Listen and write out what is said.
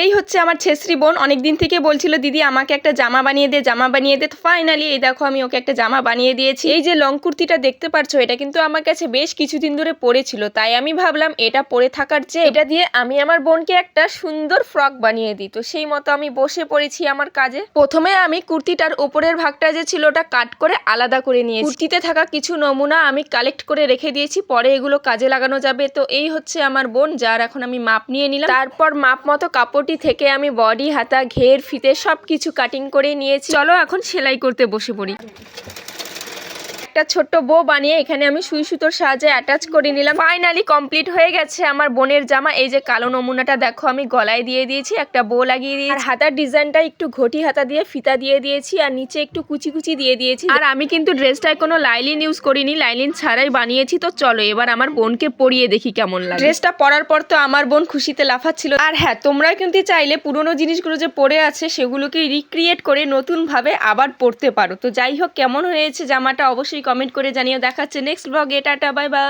এই হচ্ছে আমার ছেশ্রী বোন, অনেকদিন থেকে বলছিল দিদি আমাকে একটা জামা বানিয়ে দে, জামা বানিয়ে দে। তো ফাইনালি এই দেখো আমি ওকে একটা জামা বানিয়ে দিয়েছি। এই যে লং কুর্তিটা দেখতে পাচ্ছ, এটা কিন্তু আমার কাছে বেশ কিছুদিন ধরে পরেছিল, তাই আমি ভাবলাম এটা পরে থাকার চেয়ে এটা দিয়ে আমি আমার বোনকে একটা সুন্দর ফ্রক বানিয়ে দিই। তো সেই মতো আমি বসে পড়েছি আমার কাজে। প্রথমে আমি কুর্তিটার উপরের ভাগটা যে ছিল ওটা কাট করে আলাদা করে নিয়েছি। কুর্তিতে থাকা কিছু নমুনা আমি কালেক্ট করে রেখে দিয়েছি, পরে এগুলো কাজে লাগানো যাবে। তো এই হচ্ছে আমার বোন, যার এখন আমি মাপ নিয়ে নিলাম। তারপর মাপ মতো কাপড়টি থেকে আমি বডি, হাতা, ঘের, ফিতে সবকিছু কাটিং করে নিয়েছি। চলো এখন সেলাই করতে বসে পড়ি। একটা ছোট্ট বো বানিয়ে এখানে আমি সুই সুতোর সাহায্যে অ্যাটাচ করে নিলাম। ফাইনালি কমপ্লিট হয়ে গেছে আমার বোনের জামা। এই যে কালো নমুনাটা দেখো আমি গলায় দিয়ে দিয়েছি, একটা বো লাগিয়ে দিয়েছি, আর হাতার ডিজাইনটা একটু ঘটি হাতা দিয়ে ফিতা দিয়ে দিয়েছি, আর নিচে একটু কুচি কুচি দিয়ে দিয়েছি। আর আমি কিন্তু ড্রেসটায় কোনো লাইলিন ইউজ করিনি, লাইলিন ছাড়াই বানিয়েছি। তো চলো এবার আমার বোনকে পরিয়ে দেখি কেমন লাগে। ড্রেসটা পরার পর তো আমার বোন খুশিতে লাফাচ্ছিল। আর হ্যাঁ, তোমরা কিন্তু চাইলে পুরোনো জিনিসগুলো যে পরে আছে সেগুলোকে রিক্রিয়েট করে নতুন ভাবে আবার পরতে পারো। তো যাই হোক, কেমন হয়েছে জামাটা অবশ্যই কমেন্ট করে জানিয়ে। দেখাচ্ছে নেক্সট ব্লগে। Tata, bye bye.